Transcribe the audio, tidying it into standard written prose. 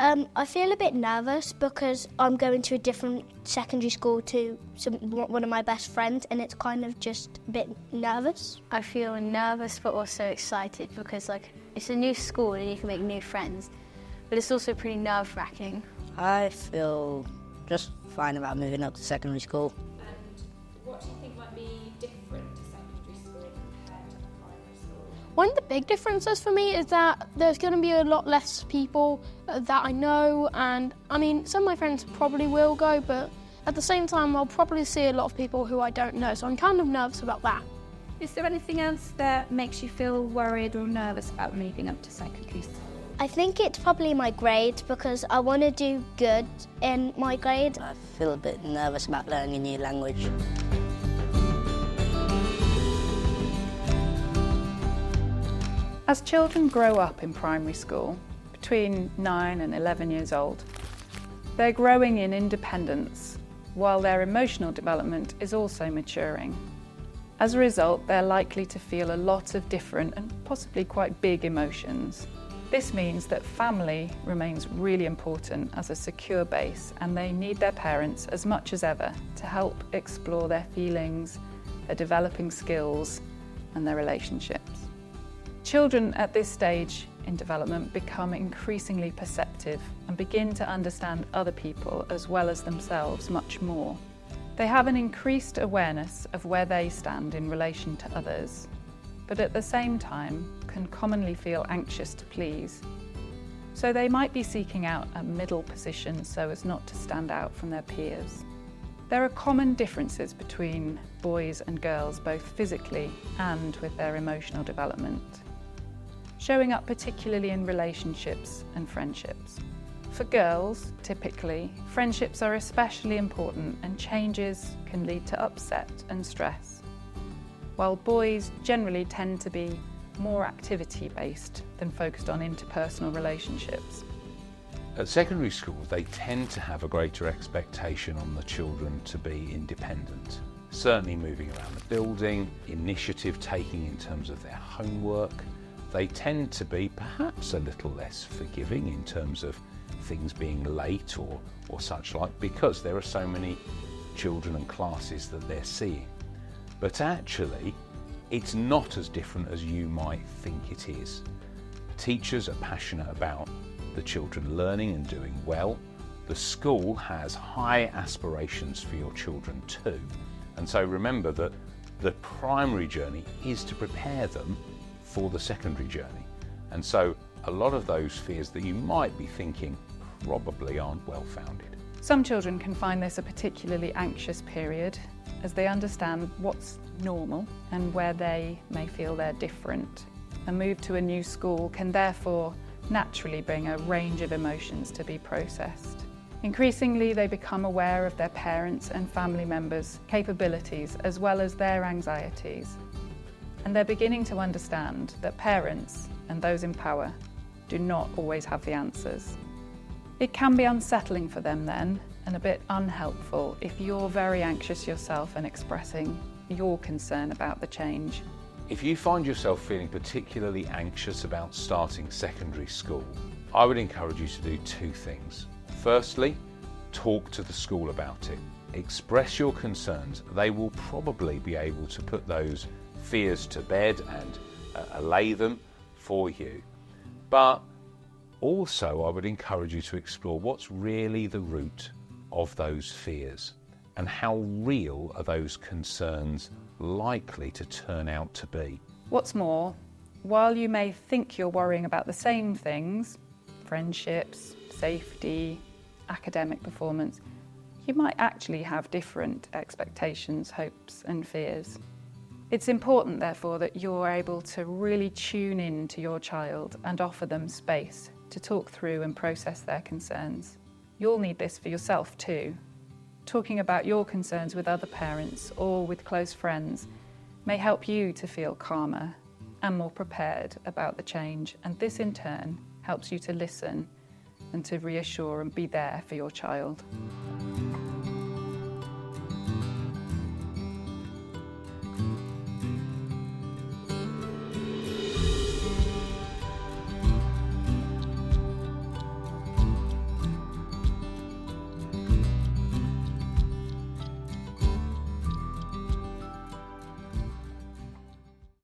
I feel a bit nervous because I'm going to a different secondary school to one of my best friends, and it's kind of just a bit nervous. I feel nervous but also excited because it's a new school and you can make new friends, but it's also pretty nerve-wracking. I feel just fine about moving up to secondary school. And what do you think might be different to secondary school compared to primary school? One of the big differences for me is that there's going to be a lot less people that I know, and I mean, some of my friends probably will go, but at the same time I'll probably see a lot of people who I don't know, so I'm kind of nervous about that. Is there anything else that makes you feel worried or nervous about moving up to secondary school? I think it's probably my grades because I want to do good in my grade. I feel a bit nervous about learning a new language. As children grow up in primary school, between 9 and 11 years old, they're growing in independence, while their emotional development is also maturing. As a result, they're likely to feel a lot of different and possibly quite big emotions. This means that family remains really important as a secure base, and they need their parents as much as ever to help explore their feelings, their developing skills, and their relationships. Children at this stage in development become increasingly perceptive and begin to understand other people as well as themselves much more. They have an increased awareness of where they stand in relation to others, but at the same time can commonly feel anxious to please. So they might be seeking out a middle position so as not to stand out from their peers. There are common differences between boys and girls, both physically and with their emotional development, showing up particularly in relationships and friendships. For girls, typically, friendships are especially important and changes can lead to upset and stress, while boys generally tend to be more activity-based than focused on interpersonal relationships. At secondary school, they tend to have a greater expectation on the children to be independent. Certainly moving around the building, initiative taking in terms of their homework. They tend to be perhaps a little less forgiving in terms of things being late or such like, because there are so many children and classes that they're seeing. But actually, it's not as different as you might think it is. Teachers are passionate about the children learning and doing well. The school has high aspirations for your children too. And so remember that the primary journey is to prepare them for the secondary journey. And so a lot of those fears that you might be thinking probably aren't well founded. Some children can find this a particularly anxious period as they understand what's normal and where they may feel they're different. A move to a new school can therefore naturally bring a range of emotions to be processed. Increasingly, they become aware of their parents' and family members' capabilities as well as their anxieties. And they're beginning to understand that parents and those in power do not always have the answers. It can be unsettling for them then, and a bit unhelpful if you're very anxious yourself and expressing your concern about the change. If you find yourself feeling particularly anxious about starting secondary school, I would encourage you to do two things. Firstly, talk to the school about it. Express your concerns. They will probably be able to put those fears to bed and allay them for you. But also, I would encourage you to explore what's really the root of those fears and how real are those concerns likely to turn out to be. What's more, while you may think you're worrying about the same things, friendships, safety, academic performance, you might actually have different expectations, hopes and fears. It's important, therefore, that you're able to really tune in to your child and offer them space to talk through and process their concerns. You'll need this for yourself too. Talking about your concerns with other parents or with close friends may help you to feel calmer and more prepared about the change, and this in turn helps you to listen and to reassure and be there for your child.